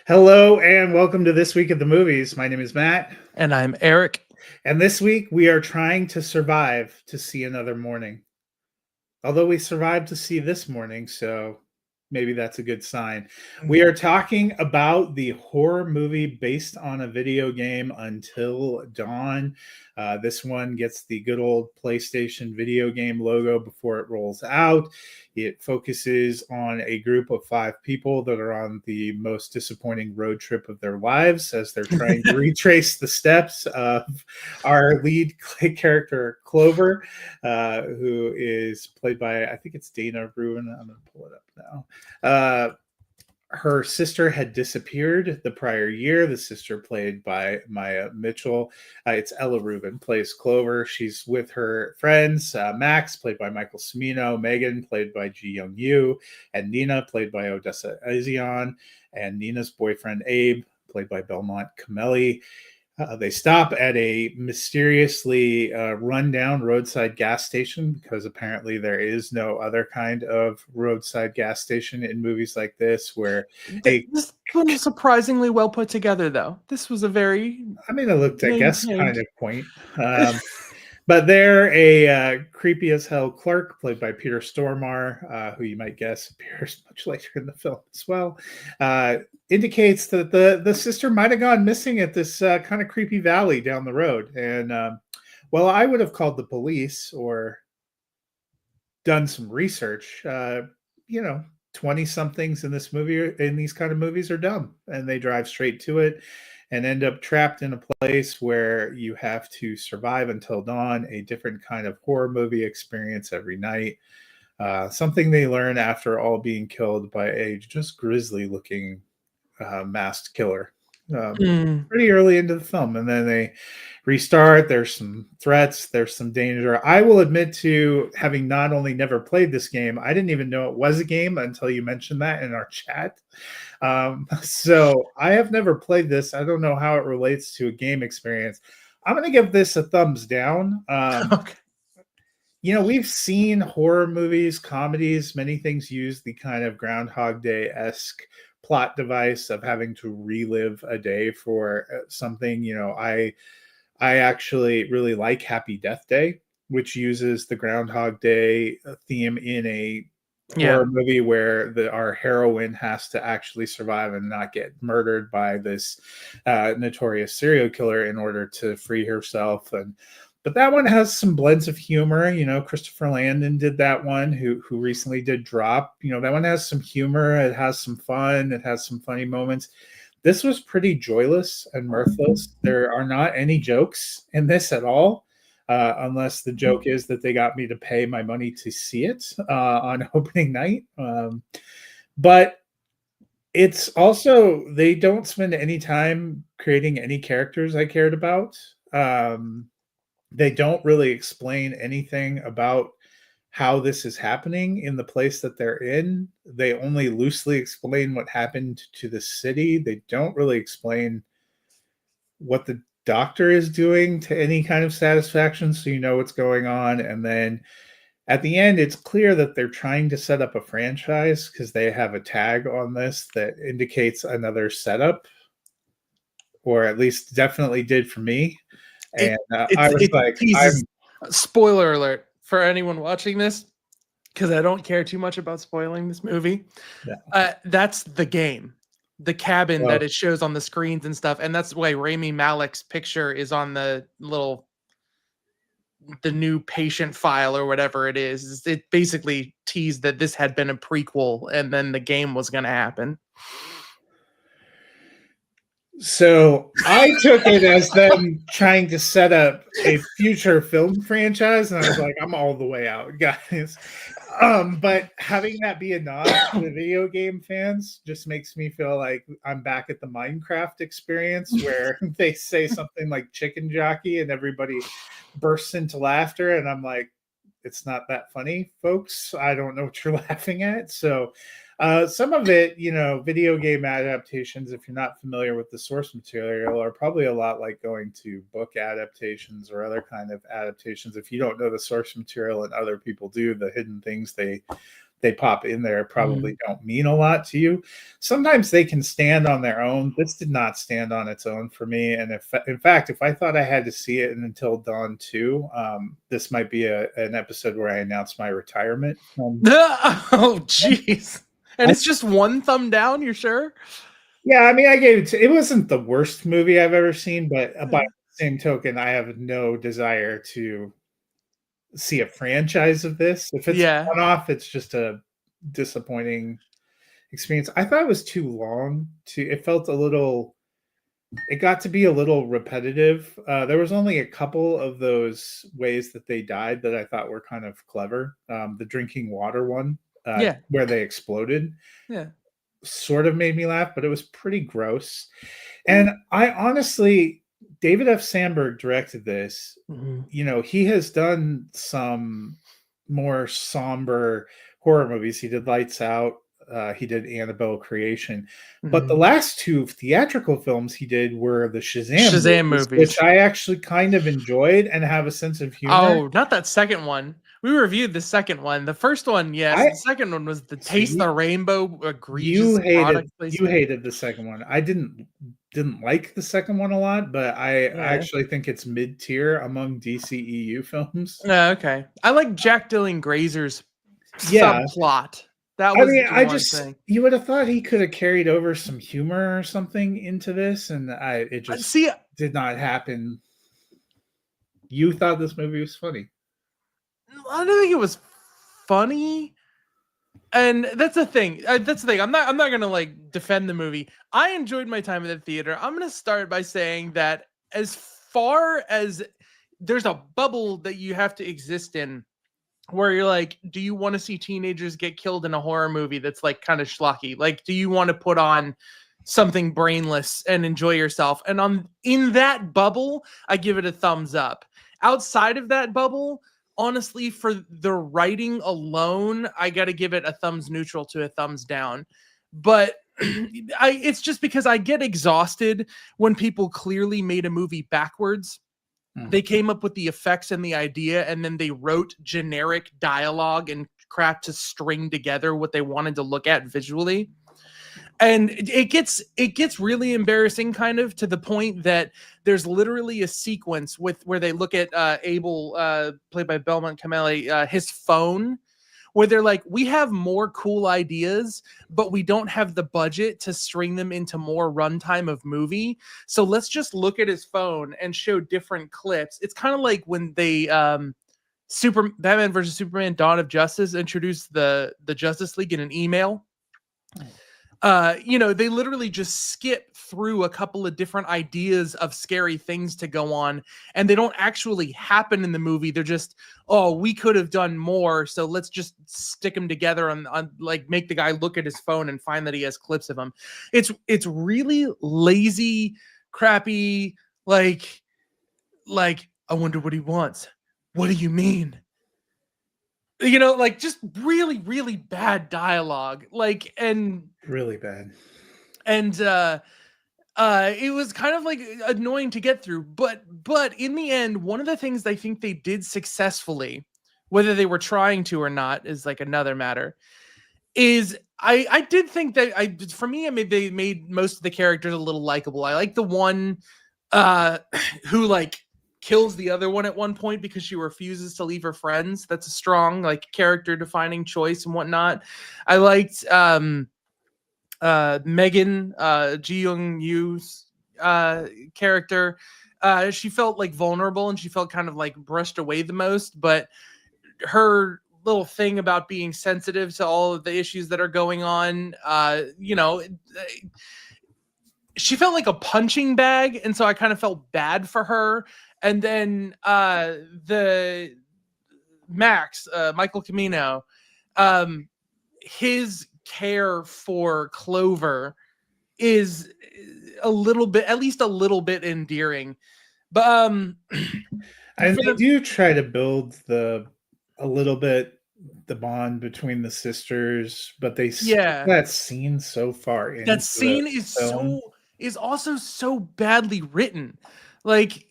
Hello and welcome to This Week at the Movies. My name is Matt, And I'm Eric. and this week we are trying to survive to see another morning. Although we survived to see this morning, so maybe that's a good sign. We are talking about the horror movie based on a video game, Until Dawn. This one gets the good old PlayStation video game logo before it rolls out. It focuses on a group of 5 people that are on the most disappointing road trip of their lives as they're trying to retrace the steps of our lead character, Clover, who is played by, I think it's Dana Rubin. I'm going to pull it up now. Her sister had disappeared the prior year. The sister, played by Maya Mitchell. It's Ella Rubin, plays Clover. She's with her friends, Max, played by Michael Cimino, Megan, played by Ji Young Yu, and Nina, played by Odessa Ezion, and Nina's boyfriend, Abe, played by Belmont Camelli. They stop at a mysteriously run-down roadside gas station because apparently there is no other kind of roadside gas station in movies like this where This one was surprisingly well put together, though. This was a very it looked, I guess, maintained. kind of quaint. But they're a creepy as hell clerk played by Peter Stormare, who you might guess appears much later in the film as well. Indicates that the sister might have gone missing at this kind of creepy valley down the road. And well, I would have called the police or done some research. 20 somethings in this movie, in these kind of movies, are dumb and they drive straight to it and end up trapped in a place where you have to survive until dawn, a different kind of horror movie experience every night. Something they learn after all being killed by a just grisly looking masked killer pretty early into the film. And then they restart. There's some threats. There's some danger. I will admit to having not only never played this game, I didn't even know it was a game until you mentioned that in our chat. So I have never played this. I don't know how it relates to a game experience. I'm going to give this a thumbs down. Okay. We've seen horror movies, comedies, many things use the kind of Groundhog Day-esque plot device of having to relive a day for something. I actually really like Happy Death Day, which uses the Groundhog Day theme in a horror movie where our heroine has to actually survive and not get murdered by this notorious serial killer in order to free herself. But that one has some blends of humor. Christopher Landon did that one, who recently did Drop. That one has some humor. It has some fun. It has some funny moments. This was pretty joyless and mirthless. There are not any jokes in this at all, unless the joke is that they got me to pay my money to see it on opening night. But it's also, they don't spend any time creating any characters I cared about. They don't really explain anything about how this is happening in the place that they're in. They only loosely explain what happened to the city. They don't really explain what the doctor is doing to any kind of satisfaction, so you know what's going on. And then at the end, it's clear that they're trying to set up a franchise because they have a tag on this that indicates another setup, or at least definitely did for me. And I was like, spoiler alert for anyone watching this, because I don't care too much about spoiling this movie. Yeah. That's the game, the cabin that it shows on the screens and stuff. And that's why Rami Malek's picture is on the new patient file or whatever it is. It basically teased that this had been a prequel and then the game was going to happen. So I took it as them trying to set up a future film franchise, and I was like, I'm all the way out, guys. But having that be a nod to the video game fans just makes me feel like I'm back at the Minecraft experience where they say something like chicken jockey and everybody bursts into laughter, and I'm like, it's not that funny, folks. I don't know what you're laughing at. So some of it, video game adaptations, if you're not familiar with the source material, are probably a lot like going to book adaptations or other kind of adaptations. If you don't know the source material and other people do, the hidden things they they pop in there probably Mm-hmm. don't mean a lot to you. Sometimes they can stand on their own. This did not stand on its own for me. And if, in fact, if I thought I had to see it Until Dawn 2, this might be an episode where I announce my retirement. Oh, jeez. And it's just one thumb down, you're sure? Yeah, I mean, I gave it it wasn't the worst movie I've ever seen, but by the same token, I have no desire to see a franchise of this. If it's Yeah. one off, it's just a disappointing experience. I thought it was too long. It felt a little. It got to be a little repetitive. There was only a couple of those ways that they died that I thought were kind of clever. The drinking water one, Yeah. where they exploded, Yeah. sort of made me laugh, but it was pretty gross. And I honestly, David F. Sandberg directed this. Mm-hmm. You know, he has done some more somber horror movies. He did Lights Out. He did Annabelle Creation. But the last two theatrical films he did were the Shazam movies, which I actually kind of enjoyed and have a sense of humor. Oh, not that second one. We reviewed the second one. The first one, yes. The second one was the Taste the Rainbow egregious product placement. You hated the second one. I didn't like the second one a lot, but I actually think it's mid-tier among DCEU films. Okay. I like Jack Dylan Grazer's subplot. That was you would have thought he could have carried over some humor or something into this, and it just did not happen. You thought this movie was funny. I don't think it was funny. And that's the thing. I'm not gonna like defend the movie. I enjoyed my time at the theater. I'm gonna start by saying that as far as there's a bubble that you have to exist in, where you're like, do you want to see teenagers get killed in a horror movie that's like kind of schlocky? Like, do you want to put on something brainless and enjoy yourself? And in that bubble, I give it a thumbs up. Outside of that bubble, honestly, for the writing alone, I got to give it a thumbs neutral to a thumbs down. But it's just because I get exhausted when people clearly made a movie backwards. They came up with the effects and the idea, and then they wrote generic dialogue and crap to string together what they wanted to look at visually. And it gets really embarrassing, kind of, to the point that there's literally a sequence where they look at Abel, played by Belmont Cameli, his phone, where they're like, we have more cool ideas, but we don't have the budget to string them into more runtime of movie. So let's just look at his phone and show different clips. It's kind of like when they Batman versus Superman Dawn of Justice introduced the Justice League in an email. They literally just skip through a couple of different ideas of scary things to go on, and they don't actually happen in the movie. They're just, oh, we could have done more, so let's just stick them together on like make the guy look at his phone and find that he has clips of him. It's really lazy, crappy, like I wonder what he wants. What do you mean? Like just really, really bad dialogue. And really bad. And it was kind of like annoying to get through. But in the end, one of the things I think they did successfully, whether they were trying to or not, is like another matter. Is I did think that for me, they made most of the characters a little likable. I like the one who like kills the other one at one point because she refuses to leave her friends. That's a strong like character defining choice and whatnot. I liked Megan Ji Young Yu's character. She felt like vulnerable and she felt kind of like brushed away the most, but her little thing about being sensitive to all of the issues that are going on, she felt like a punching bag, and so I kind of felt bad for her. And then the Max, Michael Camino, his care for Clover is at least a little bit endearing. But and they do try to build a little bit the bond between the sisters, but they that scene so far in that scene is also so badly written. Like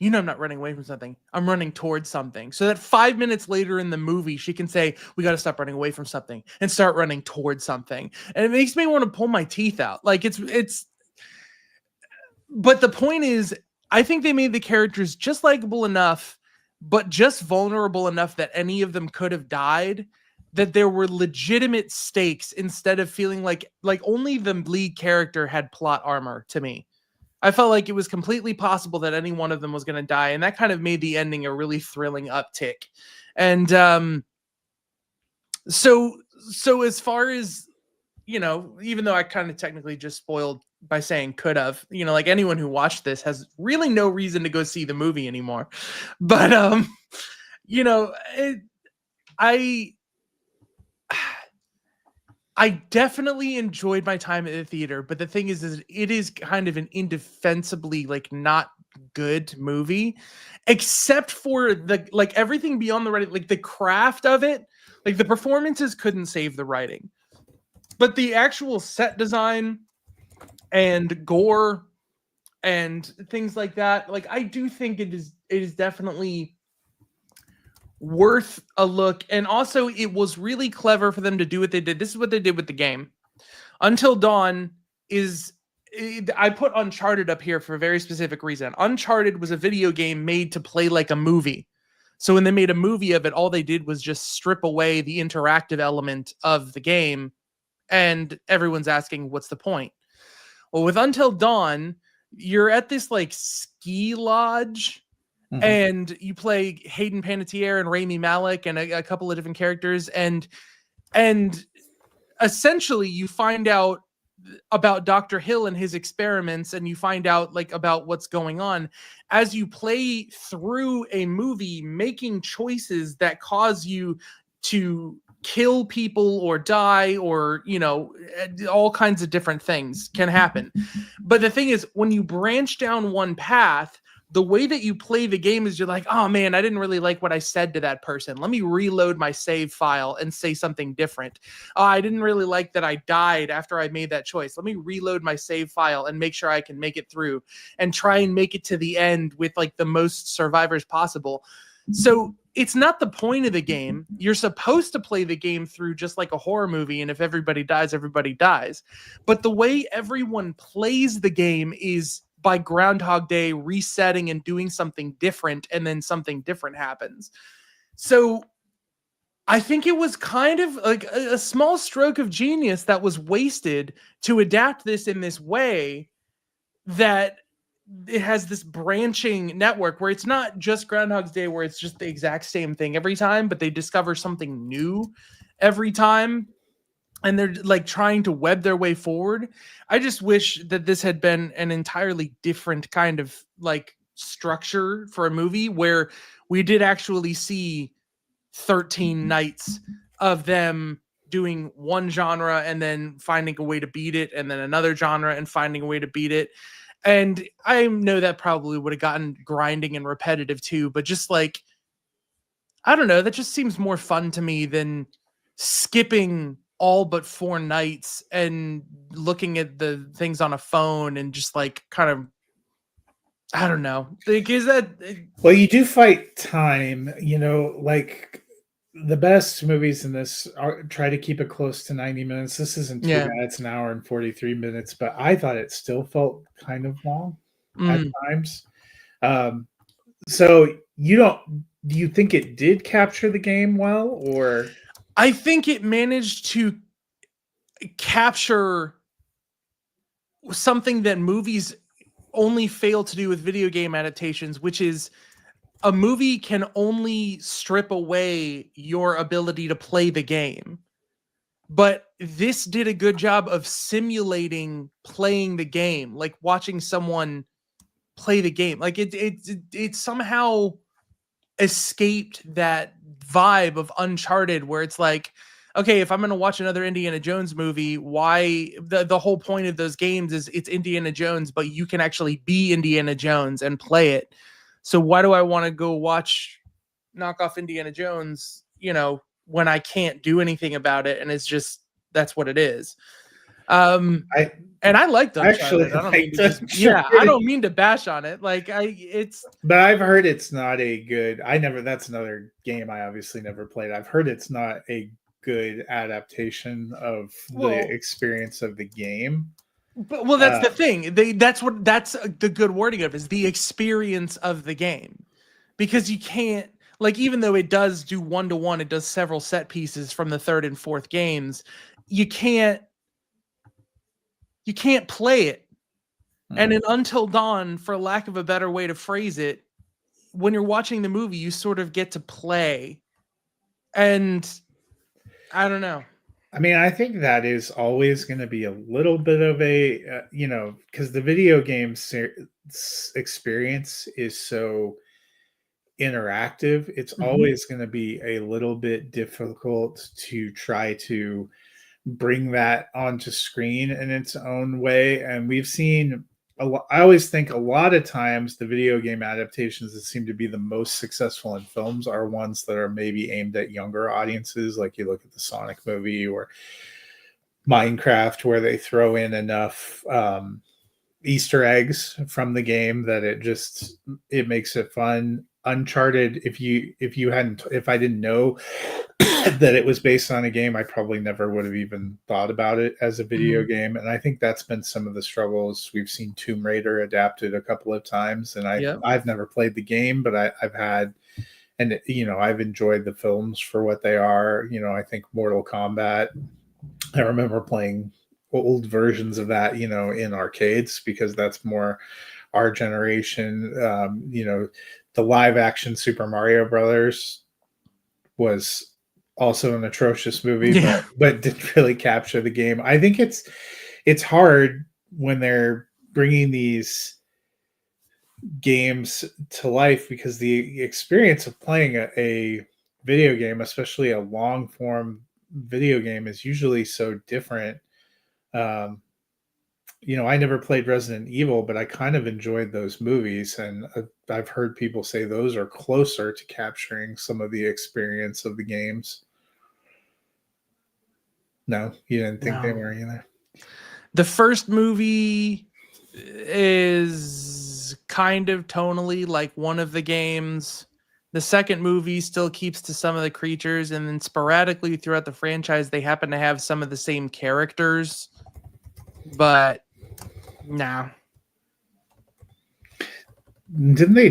you know, I'm not running away from something. I'm running towards something. So that 5 minutes later in the movie, she can say, we got to stop running away from something and start running towards something. And it makes me want to pull my teeth out. Like but the point is, I think they made the characters just likable enough, but just vulnerable enough that any of them could have died, that there were legitimate stakes instead of feeling like only the lead character had plot armor to me. I felt like it was completely possible that any one of them was going to die, and that kind of made the ending a really thrilling uptick. And so as far as, you know, even though I kind of technically just spoiled by saying could have, you know, like anyone who watched this has really no reason to go see the movie anymore. But you know, I definitely enjoyed my time at the theater, but the thing is it is kind of an indefensibly like not good movie, except for the like everything beyond the writing, like the craft of it, like the performances couldn't save the writing, but the actual set design and gore and things like that, like I do think it is definitely worth a look. And also it was really clever for them to do what they did. This is what they did with the game. Until Dawn I put Uncharted up here for a very specific reason. Uncharted was a video game made to play like a movie. So when they made a movie of it, all they did was just strip away the interactive element of the game, and everyone's asking, what's the point? Well, with Until Dawn, you're at this like ski lodge. Mm-hmm. And you play Hayden Panettiere and Rami Malek and a couple of different characters, and essentially you find out about Dr. Hill and his experiments, and you find out like about what's going on as you play through a movie, making choices that cause you to kill people or die, or, you know, all kinds of different things can happen. But the thing is, when you branch down one path, the way that you play the game is you're like, oh man, I didn't really like what I said to that person. Let me reload my save file and say something different. Oh, I didn't really like that I died after I made that choice. Let me reload my save file and make sure I can make it through and try and make it to the end with like the most survivors possible. So it's not the point of the game. You're supposed to play the game through just like a horror movie, and if everybody dies, everybody dies. But the way everyone plays the game is by Groundhog Day resetting and doing something different, and then something different happens. So I think it was kind of like a small stroke of genius that was wasted to adapt this in this way, that it has this branching network where it's not just Groundhog Day where it's just the exact same thing every time, but they discover something new every time. And they're like trying to web their way forward. I just wish that this had been an entirely different kind of like structure for a movie, where we did actually see 13 nights of them doing one genre and then finding a way to beat it, and then another genre and finding a way to beat it. And I know that probably would have gotten grinding and repetitive too, but just like, I don't know, that just seems more fun to me than skipping all but 4 nights and looking at the things on a phone and just like kind of, I don't know. Like, is that, well, you do fight time, you know, like the best movies in this try to keep it close to 90 minutes. This isn't 2 minutes, an hour and 43 minutes, but I thought it still felt kind of long at times. So do you think it did capture the game well, or? I think it managed to capture something that movies only fail to do with video game adaptations, which is a movie can only strip away your ability to play the game. But this did a good job of simulating playing the game, like watching someone play the game. Like it somehow escaped that vibe of Uncharted, where it's like, okay, if I'm going to watch another Indiana Jones movie, why the whole point of those games is it's Indiana Jones, but you can actually be Indiana Jones and play it. So why do I want to go watch knockoff Indiana Jones, you know, when I can't do anything about it? And it's just, that's what it is. I And I liked actually Uncharted. I don't mean liked to just, Uncharted. I don't mean to bash on it. Like But I've heard it's not a good. That's another game I obviously never played. I've heard it's not a good adaptation of the well, experience of the game. but well, that's the thing. That's the good wording of it, is the experience of the game, because you can't, like, even though it does do 1-to-1, it does several set pieces from the third and fourth games. You can't play it. And in Until Dawn, for lack of a better way to phrase it, when you're watching the movie, you sort of get to play. And I don't know. I mean, I think that is always going to be a little bit of a, because the video game experience is so interactive. It's always going to be a little bit difficult to try to bring that onto screen in its own way. And we've seen I always think a lot of times the video game adaptations that seem to be the most successful in films are ones that are maybe aimed at younger audiences. Like you look at the Sonic movie or Minecraft, where they throw in enough Easter eggs from the game that it makes it fun. Uncharted, if I didn't know that it was based on a game, I probably never would have even thought about it as a video game. And I think that's been some of the struggles. We've seen Tomb Raider adapted a couple of times, and I've never played the game, but I've had, and I've enjoyed the films for what they are. I think Mortal Kombat, I remember playing old versions of that, in arcades, because that's more our generation. The live action Super Mario Brothers was also an atrocious movie, but didn't really capture the game. I think it's hard when they're bringing these games to life, because the experience of playing a video game, especially a long form video game, is usually so different. I never played Resident Evil, but I kind of enjoyed those movies, and I've heard people say those are closer to capturing some of the experience of the games. No, you didn't think they were either? The first movie is kind of tonally like one of the games. The second movie still keeps to some of the creatures, and then sporadically throughout the franchise, they happen to have some of the same characters. But no. Didn't they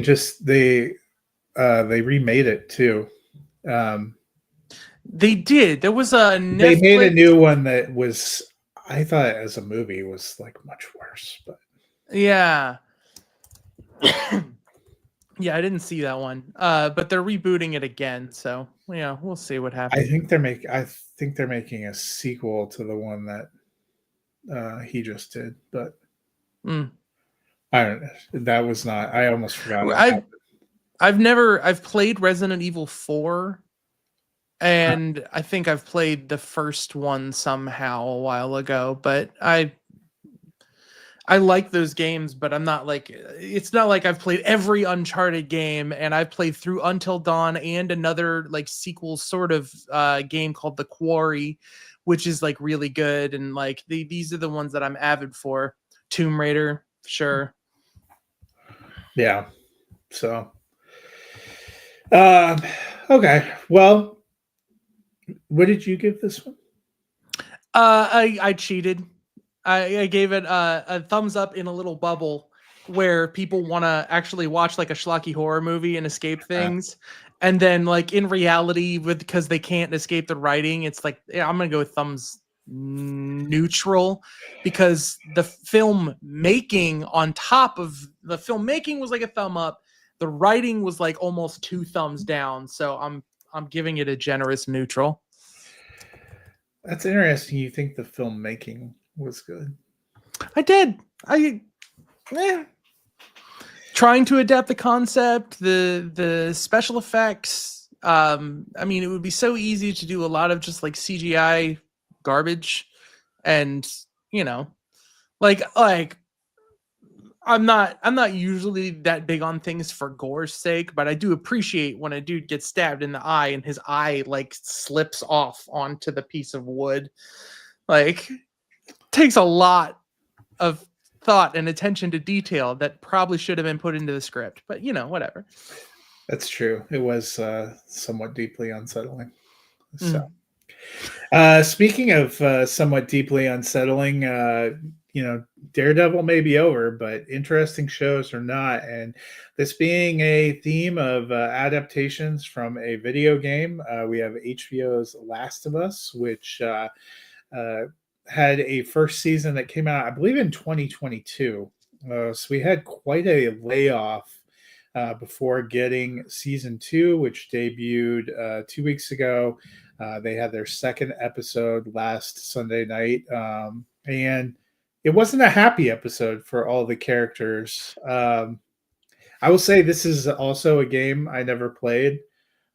they remade it too? They did. There was a Netflix... They made a new one that was, I thought as a movie was like much worse, but yeah. Yeah, I didn't see that one. But they're rebooting it again, so we'll see what happens. I think they're making a sequel to the one that he just did, but I don't know. That was not. I almost forgot. I've played Resident Evil 4, and I think I've played the first one somehow a while ago, but I like those games, but I'm not like, it's not like I've played every Uncharted game, and I've played through Until Dawn and another like sequel sort of game called The Quarry, which is like really good, and like these are the ones that I'm avid for. Tomb Raider, sure. Yeah. So okay. Well, what did you give this one? I cheated. I gave it a thumbs up in a little bubble where people want to actually watch like a schlocky horror movie and escape things. And then like in reality, because they can't escape the writing, it's like, yeah, I'm going to go with thumbs neutral, because the film making on top of the filmmaking was like a thumb up. The writing was like almost 2 thumbs down. So I'm giving it a generous neutral. That's interesting. You think the filmmaking was good? I did. Trying to adapt the concept, the special effects. I mean, it would be so easy to do a lot of just like CGI garbage, and like I'm not usually that big on things for gore's sake, but I do appreciate when a dude gets stabbed in the eye and his eye like slips off onto the piece of wood. Like, takes a lot of thought and attention to detail that probably should have been put into the script, but whatever. That's true. It was somewhat deeply unsettling. So, speaking of somewhat deeply unsettling, Daredevil may be over, but interesting shows are not. And this being a theme of adaptations from a video game, we have HBO's Last of Us, which had a first season that came out, I believe, in 2022. So we had quite a layoff before getting season 2, which debuted 2 weeks ago. They had their second episode last Sunday night, and it wasn't a happy episode for all the characters. I will say this is also a game I never played.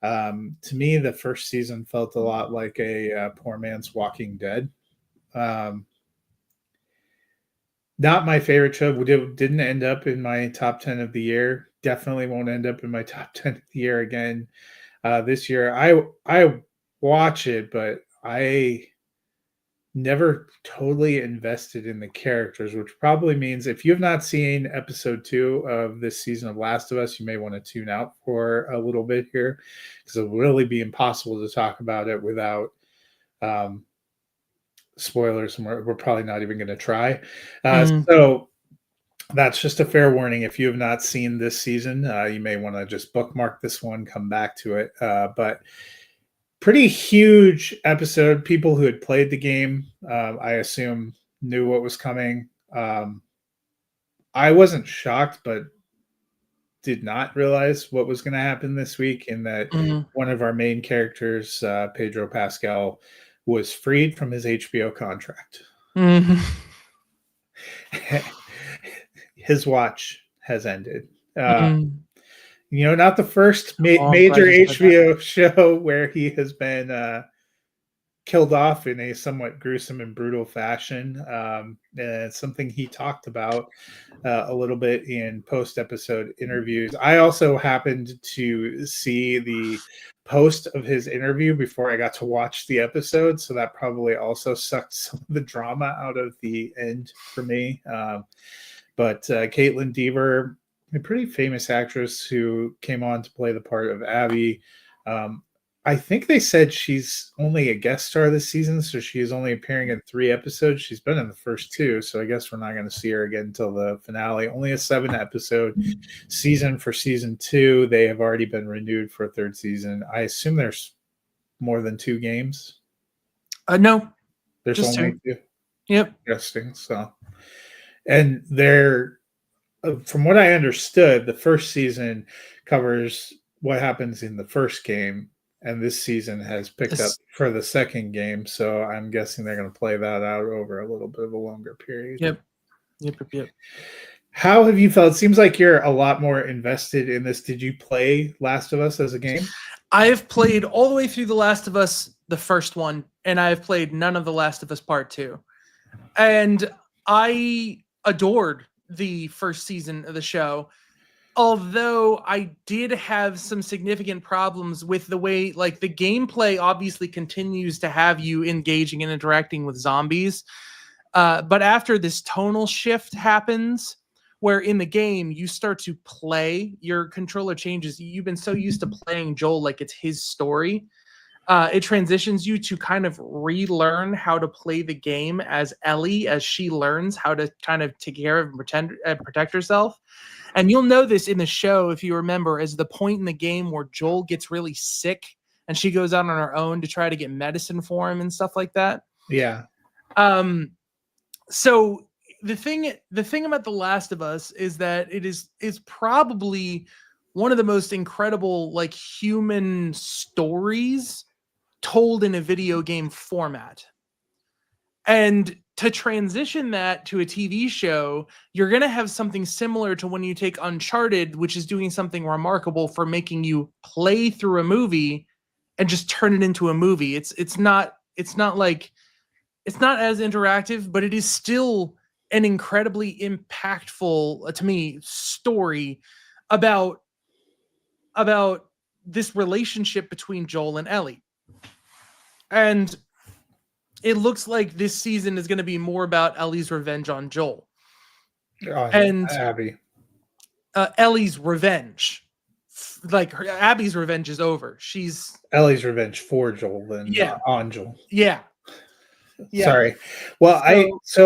To me, the first season felt a lot like a poor man's Walking Dead. Not my favorite show. Didn't end up in my top 10 of the year. Definitely won't end up in my top 10 of the year again this year. I watch it, but I never totally invested in the characters, which probably means if you have not seen episode 2 of this season of Last of Us, you may want to tune out for a little bit here, because it'll really be impossible to talk about it without spoilers, and we're probably not even going to try. So that's just a fair warning. If you have not seen this season, you may want to just bookmark this one, come back to it. But pretty huge episode. People who had played the game, I assume, knew what was coming. I wasn't shocked, but did not realize what was going to happen this week, in that one of our main characters, Pedro Pascal, was freed from his HBO contract. His watch has ended. Not the first major HBO show where he has been killed off in a somewhat gruesome and brutal fashion. And it's something he talked about a little bit in post-episode interviews. I also happened to see the post of his interview before I got to watch the episode, so that probably also sucked some of the drama out of the end for me. But Caitlin Dever, a pretty famous actress who came on to play the part of Abby. I think they said she's only a guest star this season, so she is only appearing in 3 episodes. She's been in the first 2, so I guess we're not going to see her again until the finale. Only a 7-episode season for season 2. They have already been renewed for a 3rd season. I assume there's more than 2 games. No, there's just only 2. 2. Yep. Interesting. So, and they're, from what I understood, the first season covers what happens in the first game, and this season has picked up for the second game. So I'm guessing they're going to play that out over a little bit of a longer period. Yep. How have you felt? It seems like you're a lot more invested in this. Did you play Last of Us as a game? I have played all the way through The Last of Us, the first one, and I have played none of The Last of Us Part 2. And I adored the first season of the show, although I did have some significant problems with the way, like, the gameplay obviously continues to have you engaging and interacting with zombies. But after this tonal shift happens, where in the game you start to play, your controller changes. You've been so used to playing Joel like it's his story. It transitions you to kind of relearn how to play the game as Ellie, as she learns how to kind of take care of and protect herself. And you'll know this in the show, if you remember, as the point in the game where Joel gets really sick and she goes out on her own to try to get medicine for him and stuff like that. Yeah. So the thing about The Last of Us is that it is probably one of the most incredible, like, human stories told in a video game format. And to transition that to a TV show, you're going to have something similar to when you take Uncharted, which is doing something remarkable for making you play through a movie and just turn it into a movie. It's not as interactive, but it is still an incredibly impactful, to me, story about this relationship between Joel and Ellie. And it looks like this season is going to be more about Ellie's revenge on Joel. And Abby. Ellie's revenge. Like Abby's revenge is over. She's Ellie's revenge for Joel than on Joel. Yeah. Sorry. Well,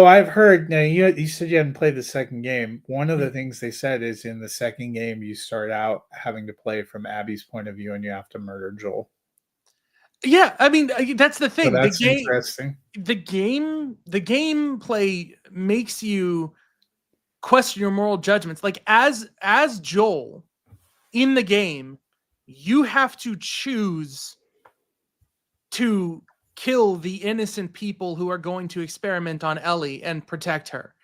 I've heard now you said you hadn't played the second game. One of the things they said is in the second game you start out having to play from Abby's point of view and you have to murder Joel. Yeah, I mean that's the thing. So that's interesting. The gameplay makes you question your moral judgments. Like as Joel in the game, you have to choose to kill the innocent people who are going to experiment on Ellie and protect her.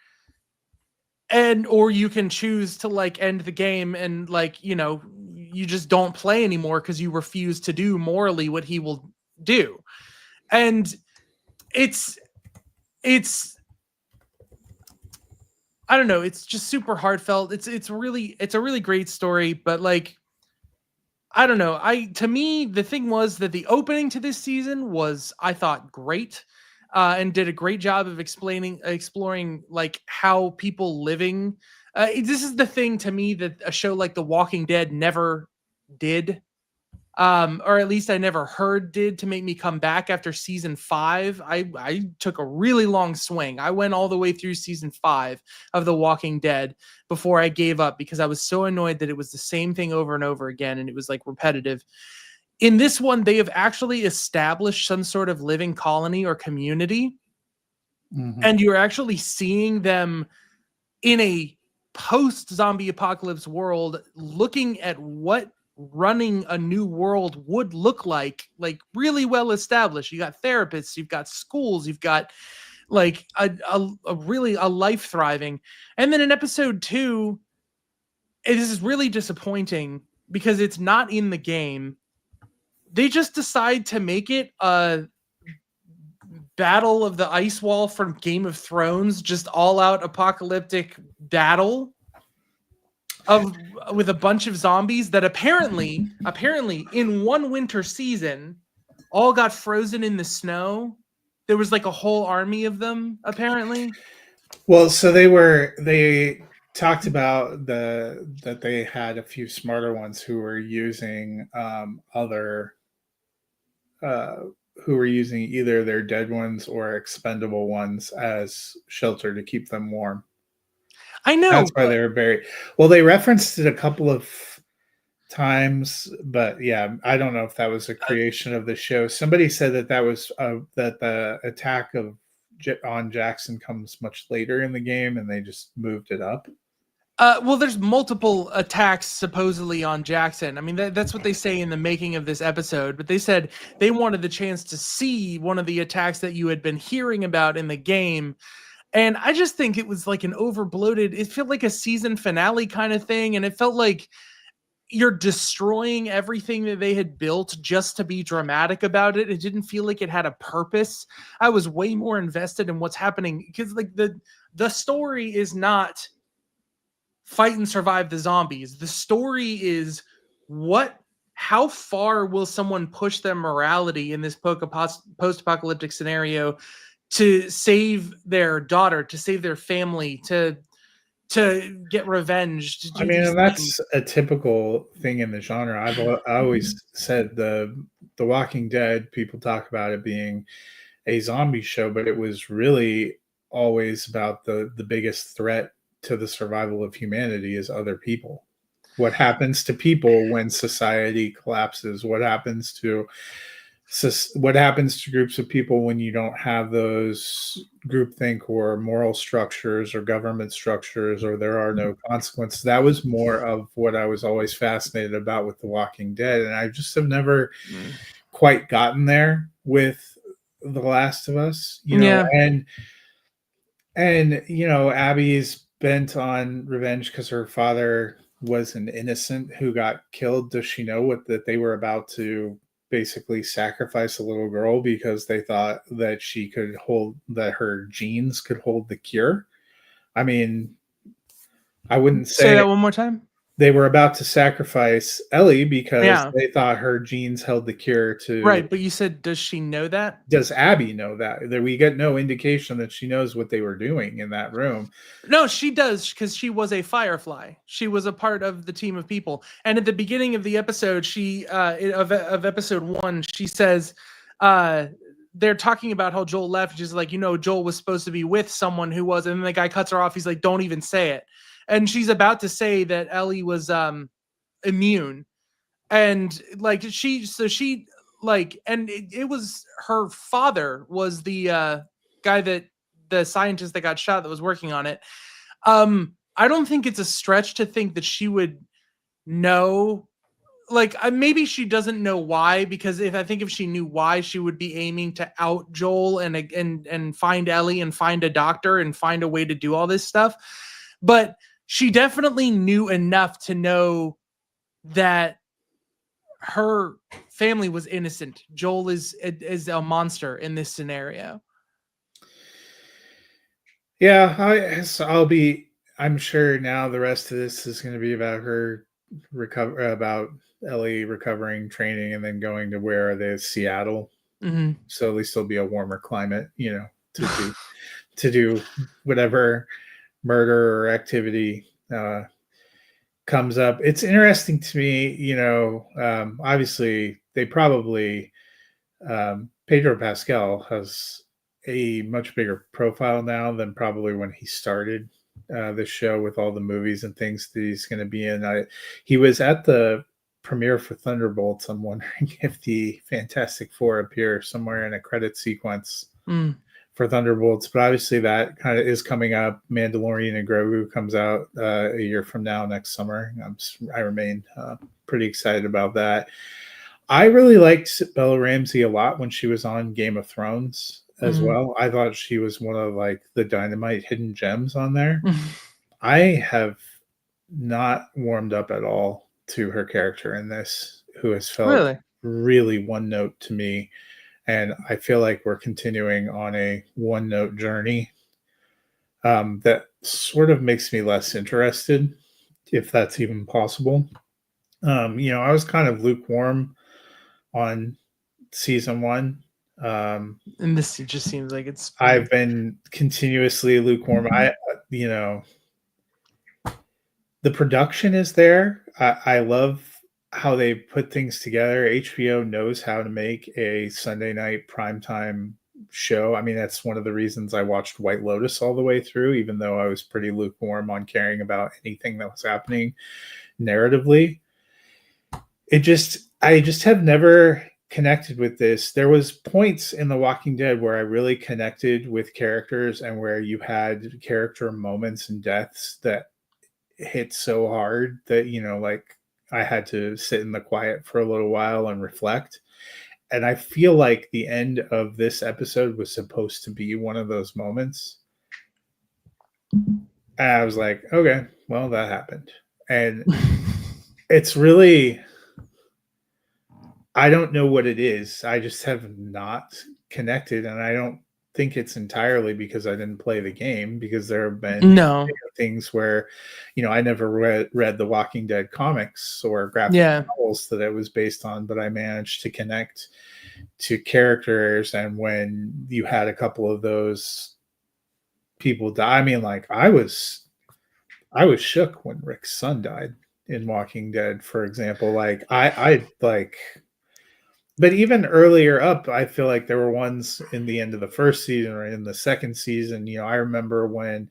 Or you can choose to like end the game and like, you know, you just don't play anymore because you refuse to do morally what he will do. And it's I don't know, it's just super heartfelt. It's a really great story, but like I don't know. To me, the thing was that the opening to this season was, I thought, great, and did a great job of exploring like how people living. This is the thing to me that a show like The Walking Dead never did, or at least I never heard did, to make me come back after season 5. I took a really long swing. I went all the way through season 5 of The Walking Dead before I gave up because I was so annoyed that it was the same thing over and over again and it was like repetitive. In this one, they have actually established some sort of living colony or community, and you're actually seeing them in a post-zombie apocalypse world looking at what running a new world would look like really well established. You got therapists, you've got schools, you've got like a really a life thriving. And then in episode 2, this is really disappointing because it's not in the game. They just decide to make it a battle of the ice wall from Game of Thrones, just all out apocalyptic battle with a bunch of zombies that apparently in one winter season all got frozen in the snow. There was like a whole army of them apparently. Well, so they talked about that they had a few smarter ones who were using who were using either their dead ones or expendable ones as shelter to keep them warm. I know. That's why they were very well. They referenced it a couple of times, but yeah, I don't know if that was a creation of the show. Somebody said that was that the attack on Jackson comes much later in the game, and they just moved it up. Well, there's multiple attacks supposedly on Jackson. I mean, that's what they say in the making of this episode. But they said they wanted the chance to see one of the attacks that you had been hearing about in the game. And I just think it was like an overbloated, it felt like a season finale kind of thing. And it felt like you're destroying everything that they had built just to be dramatic about it. It didn't feel like it had a purpose. I was way more invested in what's happening because like the story is not fight and survive the zombies. The story is how far will someone push their morality in this post-apocalyptic scenario to save their daughter, to save their family, to get revenge. I mean, and that's a typical thing in the genre. I always said the Walking Dead, people talk about it being a zombie show, but it was really always about the biggest threat to the survival of humanity is other people. What happens to people when society collapses? What happens to groups of people when you don't have those groupthink or moral structures or government structures, or there are no consequences? That was more of what I was always fascinated about with The Walking Dead, and I just have never quite gotten there with The Last of Us, you know. And you know, Abby's bent on revenge because her father was an innocent who got killed. Does she know that they were about to basically sacrifice a little girl because they thought that that her genes could hold the cure? I mean, I wouldn't say that one more time. they were about to sacrifice Ellie because Yeah. they thought her genes held the cure to. Right, but you said, does she know that? Does Abby know that? That we get no indication that she knows what they were doing in that room. No, she does, because she was a Firefly. She was a part of the team of people. And at the beginning of the episode, of episode 1, she says, they're talking about how Joel left. She's like, Joel was supposed to be with someone who was, and then the guy cuts her off. He's like, don't even say it. And she's about to say that Ellie was immune. And like she and it was her father was the guy that the scientist that got shot that was working on it. I don't think it's a stretch to think that she would know. Like maybe she doesn't know why, because if she knew why, she would be aiming to out Joel and find Ellie and find a doctor and find a way to do all this stuff. But she definitely knew enough to know that her family was innocent. Joel is a monster in this scenario. Yeah, I'm sure now the rest of this is going to be about her about Ellie recovering, training, and then going to where are they? Seattle. Mm-hmm. So at least there'll be a warmer climate, to do whatever murder or activity comes up. It's interesting to me, obviously they probably Pedro Pascal has a much bigger profile now than probably when he started this show, with all the movies and things that he's going to be in. He was at the premiere for Thunderbolts. I'm wondering if the Fantastic Four appear somewhere in a credit sequence for Thunderbolts, but obviously that kind of is coming up. Mandalorian and Grogu comes out a year from now, next summer. I remain pretty excited about that. I really liked Bella Ramsey a lot when she was on Game of Thrones as well. I thought she was one of like the dynamite hidden gems on there. I have not warmed up at all to her character in this, who has felt really one note to me. And I feel like we're continuing on a one note journey that sort of makes me less interested, if that's even possible. I was kind of lukewarm on season 1. And this just seems like it's. I've been continuously lukewarm. The production is there. I love how they put things together. HBO knows how to make a Sunday night primetime show. I mean, that's one of the reasons I watched White Lotus all the way through, even though I was pretty lukewarm on caring about anything that was happening narratively. I just have never connected with this. There was points in The Walking Dead where I really connected with characters, and where you had character moments and deaths that hit so hard that, like I had to sit in the quiet for a little while and reflect. And I feel like the end of this episode was supposed to be one of those moments. And I was like, okay, well, that happened. And it's really, I don't know what it is. I just have not connected. And I don't think it's entirely because I didn't play the game, because there have been things where, I never read the Walking Dead comics or graphic novels that it was based on, but I managed to connect to characters. And when you had a couple of those people die, I mean, like I was shook when Rick's son died in Walking Dead, for example. Like I like. But even earlier up, I feel like there were ones in the end of the first season or in the second season. I remember when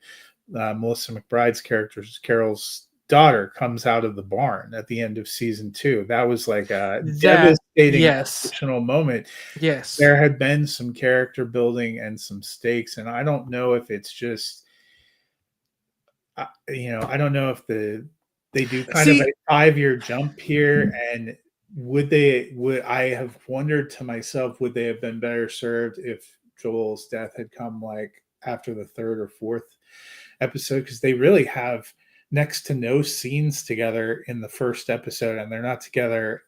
Melissa McBride's character, Carol's daughter, comes out of the barn at the end of season 2. That was like a devastating emotional moment. Yes. There had been some character building and some stakes. And I don't know if it's just, I don't know if they do kind of a 5-year jump here, and would I have wondered to myself, would they have been better served if Joel's death had come like after the 3rd or 4th episode? Because they really have next to no scenes together in the first episode, and they're not together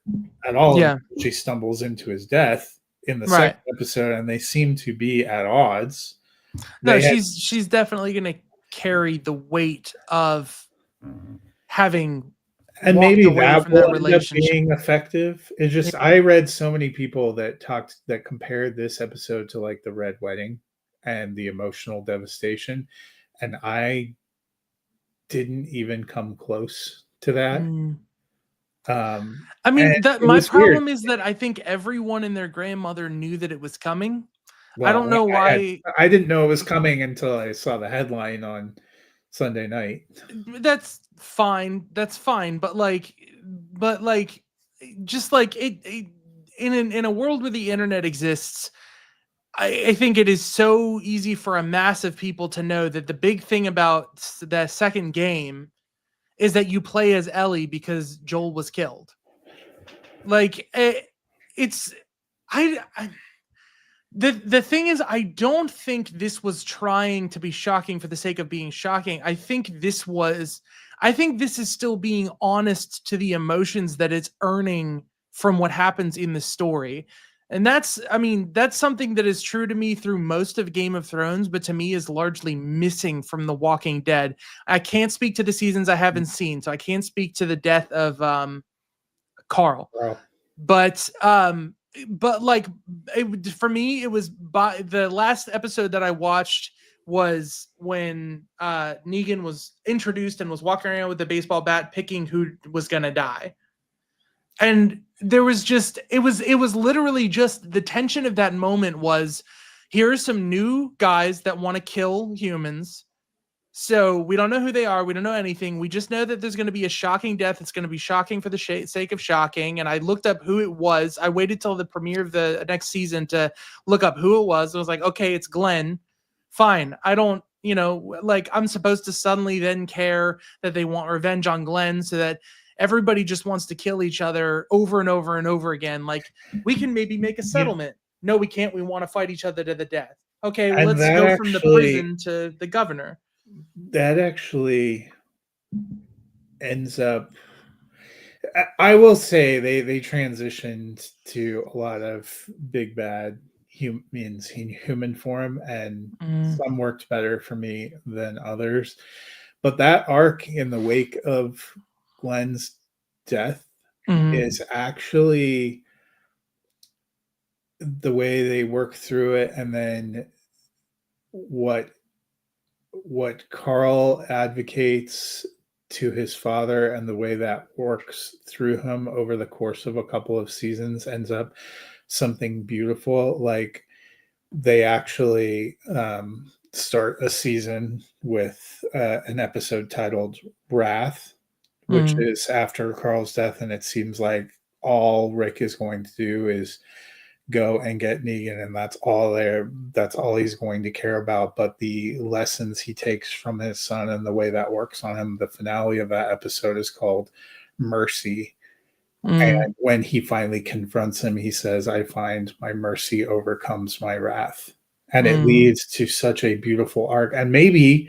at all. She stumbles into his death in the second episode, and they seem to be at odds. No, she's definitely going to carry the weight of having And walked maybe away that from that will end up relationship. being effective. It's just Yeah. I read so many people that compared this episode to like the Red Wedding and the emotional devastation, and I didn't even come close to that. Mm. I mean, that it my was weird. problem is that I think everyone and their grandmother knew that it was coming. I Well, don't know why. I didn't know it was coming until I saw the headline on Sunday night. That's fine. That's fine. But just like in a world where the internet exists, I think it is so easy for a mass of people to know that the big thing about the second game is that you play as Ellie because Joel was killed. Like it's I the thing is, I don't think this was trying to be shocking for the sake of being shocking. I think this is still being honest to the emotions that it's earning from what happens in the story. And that's something that is true to me through most of Game of Thrones, but to me is largely missing from The Walking Dead. I can't speak to the seasons I haven't seen, so I can't speak to the death of Carl. Well, But like for me, it was by the last episode that I watched was when Negan was introduced and was walking around with a baseball bat picking who was gonna die. And there was just it was literally just the tension of that moment was here are some new guys that want to kill humans. So we don't know who they are. We don't know anything. We just know that there's going to be a shocking death. It's going to be shocking for the sake of shocking. And I looked up who it was. I waited till the premiere of the next season to look up who it was. I was like, okay, it's Glenn. Fine. I don't, like I'm supposed to suddenly then care that they want revenge on Glenn so that everybody just wants to kill each other over and over and over again. Like we can maybe make a yeah, settlement. No, we can't. We want to fight each other to the death. Okay, well, and let's go from the prison to the governor. that actually ends up. I will say they transitioned to a lot of big bad humans in human form, and some worked better for me than others. But that arc in the wake of Glenn's death is actually the way they work through it, and then what Carl advocates to his father and the way that works through him over the course of a couple of seasons ends up something beautiful. Like they actually start a season with an episode titled Wrath, which is after Carl's death, and it seems like all Rick is going to do is go and get Negan, and that's all he's going to care about. But the lessons he takes from his son and the way that works on him, the finale of that episode is called Mercy. And when he finally confronts him, he says, I find my mercy overcomes my wrath. And it leads to such a beautiful arc. And maybe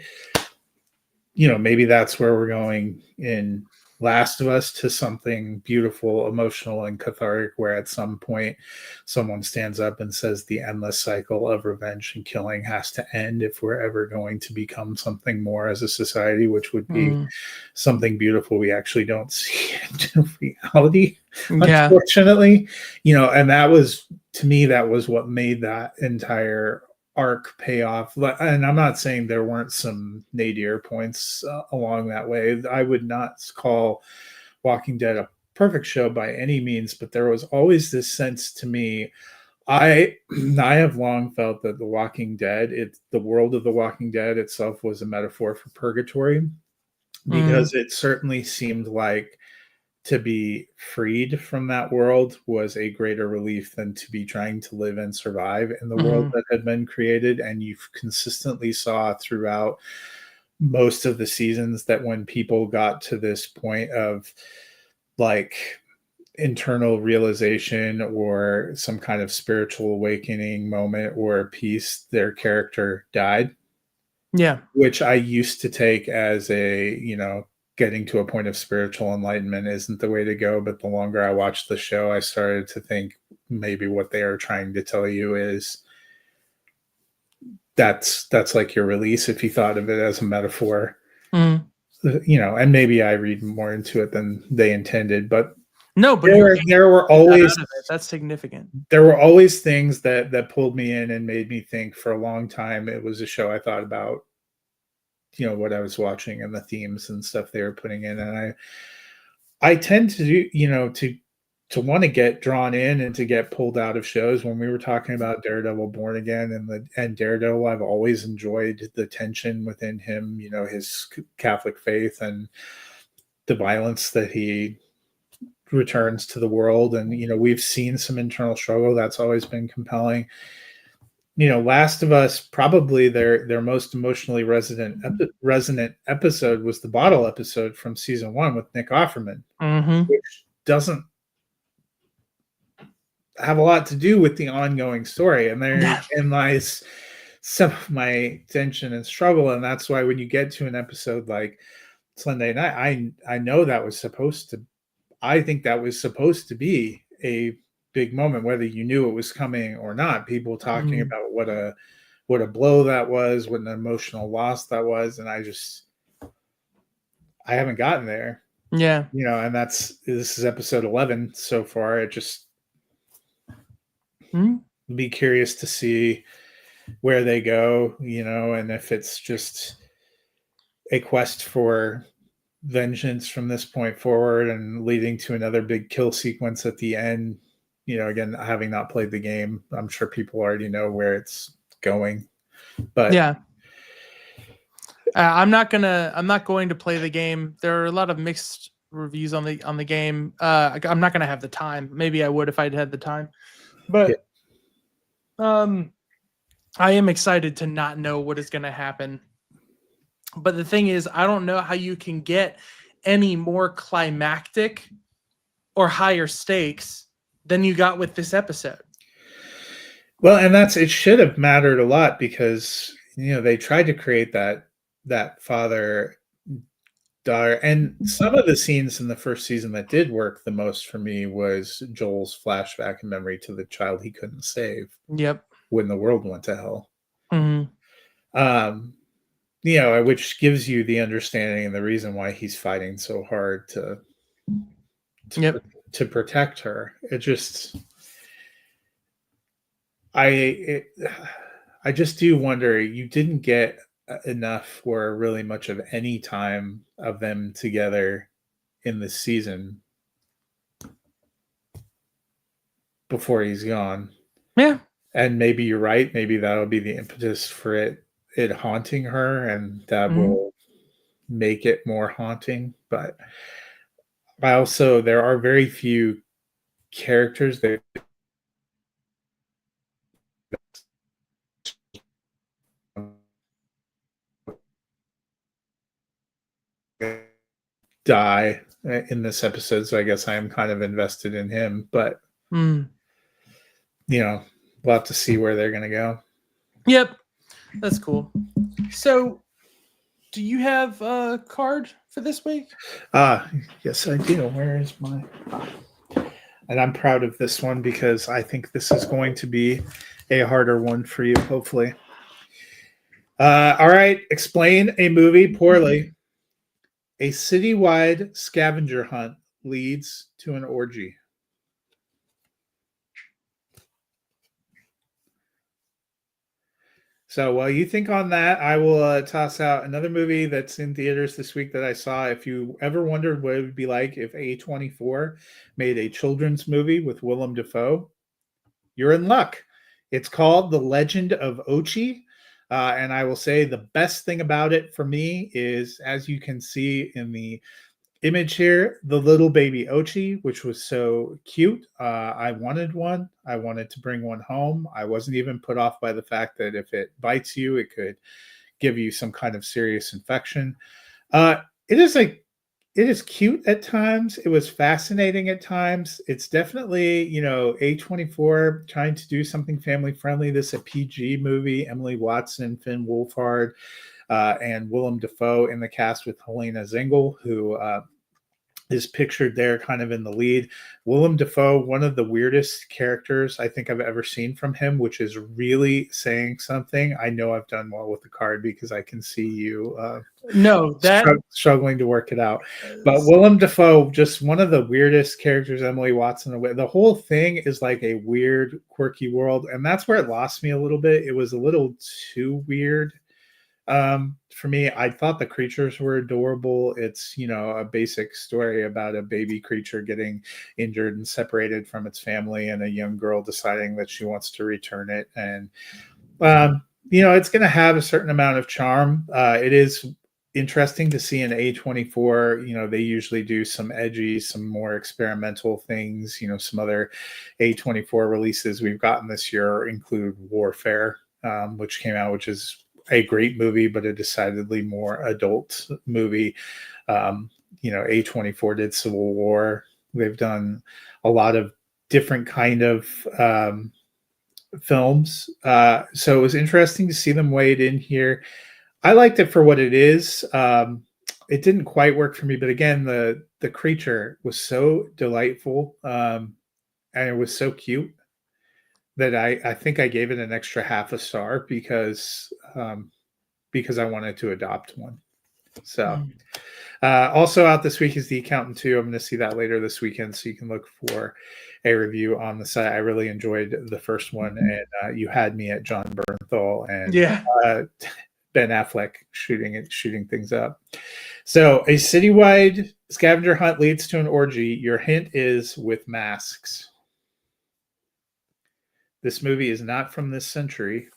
that's where we're going in Last of Us, to something beautiful, emotional, and cathartic, where at some point someone stands up and says the endless cycle of revenge and killing has to end if we're ever going to become something more as a society, which would be something beautiful we actually don't see in reality, unfortunately. And that was, to me, that was what made that entire arc payoff. And I'm not saying there weren't some nadir points along that way. I would not call Walking Dead a perfect show by any means, but there was always this sense to me. I have long felt that The Walking Dead, the world of The Walking Dead itself, was a metaphor for purgatory, because it certainly seemed like to be freed from that world was a greater relief than to be trying to live and survive in the world that had been created. And you consistently saw throughout most of the seasons that when people got to this point of like internal realization or some kind of spiritual awakening moment or peace, their character died. Yeah. Which I used to take as getting to a point of spiritual enlightenment isn't the way to go. But the longer I watched the show, I started to think maybe what they are trying to tell you is that's like your release, if you thought of it as a metaphor. and maybe I read more into it than they intended, but no, but there were always that's significant. There were always things that pulled me in and made me think for a long time. It was a show I thought about, what I was watching and the themes and stuff they were putting in, and I tend to do, to want to get drawn in and to get pulled out of shows. When we were talking about Daredevil Born Again and Daredevil, I've always enjoyed the tension within him, his Catholic faith and the violence that he returns to the world. And, we've seen some internal struggle. That's always been compelling. Last of Us, probably their most emotionally resonant episode was the bottle episode from season 1 with Nick Offerman, which doesn't have a lot to do with the ongoing story, and therein lies some of my tension and struggle. And that's why when you get to an episode like Sunday Night, I know that was supposed to, I think that was supposed to be a big moment, whether you knew it was coming or not. People talking about what a blow that was, what an emotional loss that was, and I haven't gotten there. Yeah, and this is episode 11 so far. It just be curious to see where they go, and if it's just a quest for vengeance from this point forward and leading to another big kill sequence at the end. Again, having not played the game, I'm sure people already know where it's going, but yeah. I'm not going to play the game. There are a lot of mixed reviews on the game. I'm not gonna have the time. Maybe I would if I'd had the time, but I am excited to not know what is gonna happen. But the thing is, I don't know how you can get any more climactic or higher stakes than you got with this episode. Well, and it should have mattered a lot because they tried to create that father daughter, and some of the scenes in the first season that did work the most for me was Joel's flashback and memory to the child he couldn't save. Yep. When the world went to hell. Mm-hmm. Which gives you the understanding and the reason why he's fighting so hard to protect her. It just, I just do wonder, you didn't get enough or really much of any time of them together in the season before he's gone. Yeah. And maybe you're right. Maybe that'll be the impetus for it haunting her, and that will make it more haunting. But there are very few characters that die in this episode, so I guess I am kind of invested in him, but we'll have to see where they're going to go. Yep. That's cool. So do you have a card for this week? Yes, I do. Where is my... And I'm proud of this one because I think this is going to be a harder one for you, hopefully. All right. Explain a movie poorly. A citywide scavenger hunt leads to an orgy. So while you think on that, I will toss out another movie that's in theaters this week that I saw. If you ever wondered what it would be like if A24 made a children's movie with Willem Dafoe, you're in luck. It's called The Legend of Ochi. And I will say the best thing about it for me is, as you can see in the image here, the little baby Ochi, which was so cute. I wanted one. I wanted to bring one home. I wasn't even put off by the fact that if it bites you, it could give you some kind of serious infection. It is cute at times. It was fascinating at times. It's definitely, A24 trying to do something family friendly. This is a PG movie. Emily Watson, Finn Wolfhard, and Willem Dafoe in the cast with Helena Zengel, who is pictured there kind of in the lead. Willem Dafoe, one of the weirdest characters I think I've ever seen from him, which is really saying something. I know I've done well with the card because I can see you struggling to work it out. But Willem Dafoe, just one of the weirdest characters, Emily Watson. The whole thing is like a weird, quirky world. And that's where it lost me a little bit. It was a little too weird. For me, I thought the creatures were adorable. It's, a basic story about a baby creature getting injured and separated from its family, and a young girl deciding that she wants to return it. And, it's going to have a certain amount of charm. It is interesting to see an A24. They usually do some edgy, some more experimental things. Some other A24 releases we've gotten this year include Warfare, which came out, which is a great movie, but a decidedly more adult movie. A24 did Civil War. They've done a lot of different kind of films. So it was interesting to see them weighed in here. I liked it for what it is. It didn't quite work for me, but again, the creature was so delightful, and it was so cute that I think I gave it an extra half a star because I wanted to adopt one. So also out this week is The Accountant 2. I'm going to see that later this weekend, so you can look for a review on the site. I really enjoyed the first one, and you had me at John Bernthal and Ben Affleck shooting things up. So a citywide scavenger hunt leads to an orgy. Your hint is with masks. This movie is not from this century.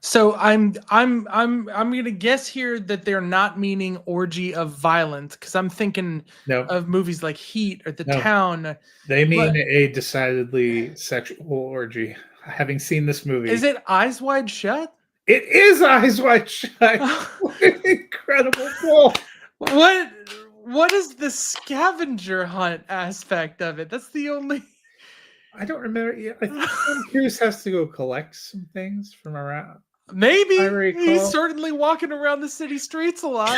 So I'm gonna guess here that they're not meaning orgy of violence, because I'm thinking of movies like Heat or The Town. They mean a decidedly sexual orgy. Having seen this movie, is it Eyes Wide Shut? It is Eyes Wide Shut. What an incredible film! What is the scavenger hunt aspect of it? That's the only. I don't remember. Yeah, I think Tom Cruise has to go collect some things from around. Maybe he's certainly walking around the city streets a lot.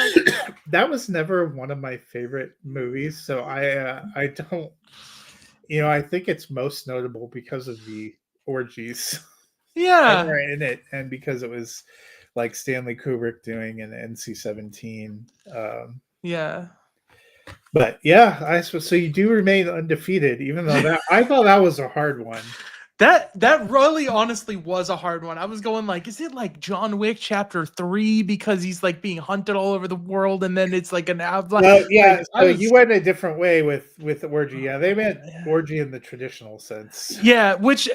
That was never one of my favorite movies, so I don't. I think it's most notable because of the orgies. Yeah, that were in it, and because it was like Stanley Kubrick doing an NC-17. Yeah. But yeah, so you do remain undefeated, even though I thought that was a hard one. That really honestly was a hard one. I was going like, is it like John Wick Chapter 3 because he's like being hunted all over the world, and then it's like an outline? Well, yeah. So you went a different way with orgy. Yeah, they meant orgy in the traditional sense. Yeah, which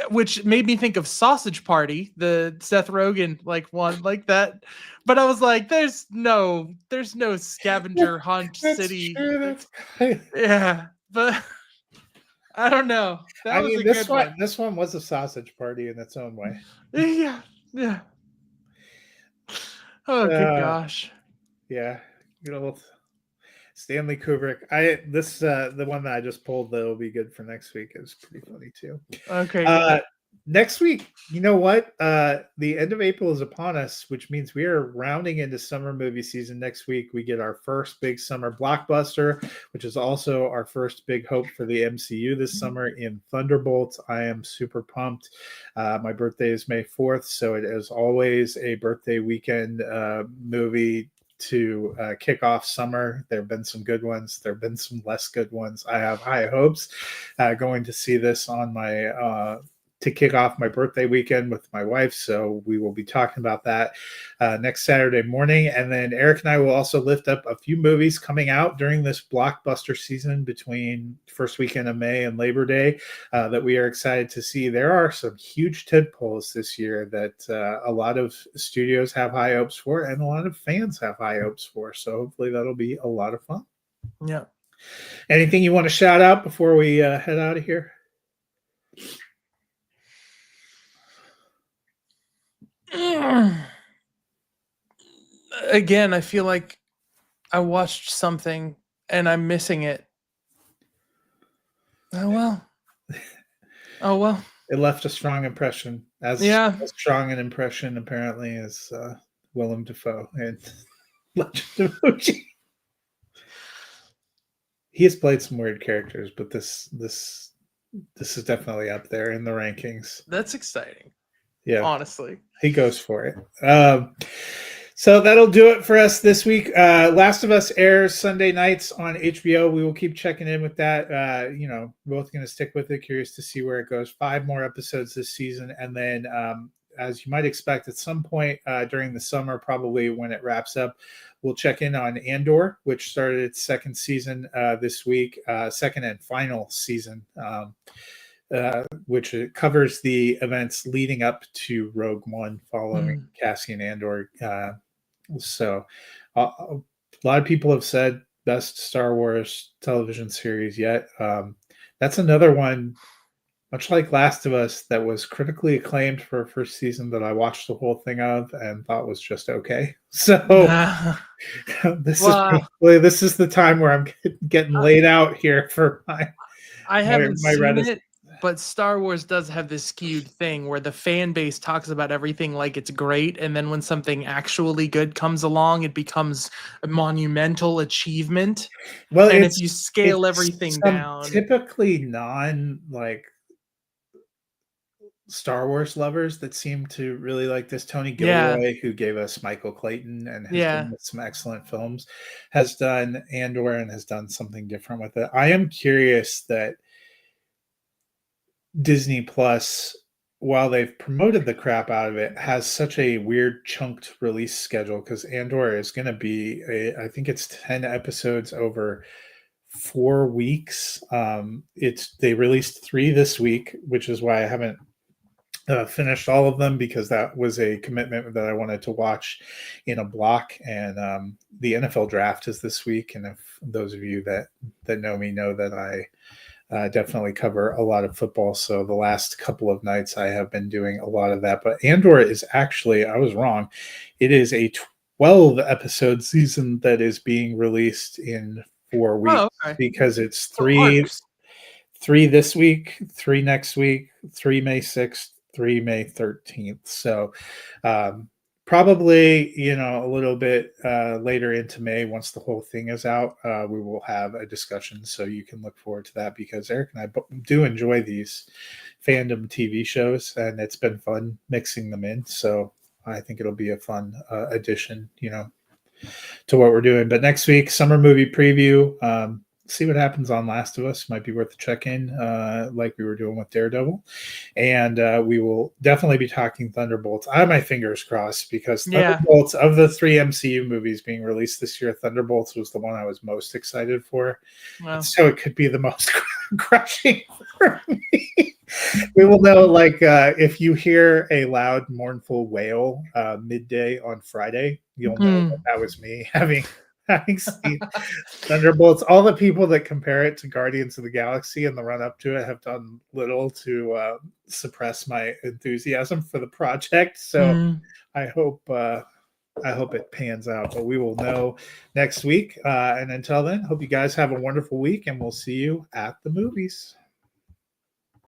made me think of Sausage Party, the Seth Rogen one like that. But I was like, there's no scavenger hunt city. True, yeah, but. I don't know. This one was a sausage party in its own way. Yeah. Oh, good gosh. Yeah, good old Stanley Kubrick. The one that I just pulled though will be good for next week. It's pretty funny too. Okay. Next week, you know what? The end of April is upon us, which means we are rounding into summer movie season. Next week, we get our first big summer blockbuster, which is also our first big hope for the MCU this summer in Thunderbolts. I am super pumped. My birthday is May 4th, so it is always a birthday weekend movie to kick off summer. There have been some good ones. There have been some less good ones. I have high hopes going to see this on my to kick off my birthday weekend with my wife. So we will be talking about that next Saturday morning. And then Eric and I will also lift up a few movies coming out during this blockbuster season between first weekend of May and Labor Day that we are excited to see. There are some huge tentpoles this year that a lot of studios have high hopes for and a lot of fans have high hopes for. So hopefully that'll be a lot of fun. Yeah. Anything you want to shout out before we head out of here? Again, I feel like I watched something and I'm missing it. Oh well. It left a strong impression. As strong an impression apparently as Willem Dafoe in Legend of Mochi. He has played some weird characters, but this is definitely up there in the rankings. That's exciting. Yeah, honestly, he goes for it. So that'll do it for us this week. Last of Us airs Sunday nights on HBO. We will keep checking in with that. Both going to stick with it. Curious to see where it goes. 5 more episodes this season, and then as you might expect, at some point during the summer, probably when it wraps up, we'll check in on Andor, which started its second season this week, second and final season, which covers the events leading up to Rogue One, following Cassian Andor. So a lot of people have said best Star Wars television series yet. That's another one, much like Last of Us, that was critically acclaimed for a first season that I watched the whole thing of and thought was just okay. So this is the time where I'm getting laid out here for I haven't seen it, but Star Wars does have this skewed thing where the fan base talks about everything like it's great, and then when something actually good comes along, it becomes a monumental achievement. Well, and if you scale everything down, typically Star Wars lovers that seem to really like this. Tony Gilroy, who gave us Michael Clayton and has done some excellent films, has done Andor and has done something different with it. I am curious that Disney Plus, while they've promoted the crap out of it, has such a weird chunked release schedule, because Andor is going to be I think it's 10 episodes over 4 weeks. They released 3 this week, which is why I haven't finished all of them, because that was a commitment that I wanted to watch in a block. And the NFL draft is this week, and if those of you that know me know that I definitely cover a lot of football. So the last couple of nights I have been doing a lot of that. But Andor is actually, I was wrong. It is a 12 episode season that is being released in 4 weeks, because it's 3 this week, 3 next week, 3 May 6th, 3 May 13th. So probably, a little bit later into May, once the whole thing is out, we will have a discussion. So you can look forward to that, because Eric and I do enjoy these fandom TV shows, and it's been fun mixing them in. So I think it'll be a fun addition, to what we're doing. But next week, summer movie preview. See what happens on Last of Us. Might be worth a check-in, like we were doing with Daredevil. And we will definitely be talking Thunderbolts. I have my fingers crossed, because Thunderbolts, of the 3 MCU movies being released this year, Thunderbolts was the one I was most excited for. Wow. So it could be the most crushing for me. We will know, if you hear a loud, mournful wail midday on Friday, you'll know that was me having seen Thunderbolts. All the people that compare it to Guardians of the Galaxy in the run up to it have done little to suppress my enthusiasm for the project. So I hope it pans out, but we will know next week. And until then, hope you guys have a wonderful week, and we'll see you at the movies.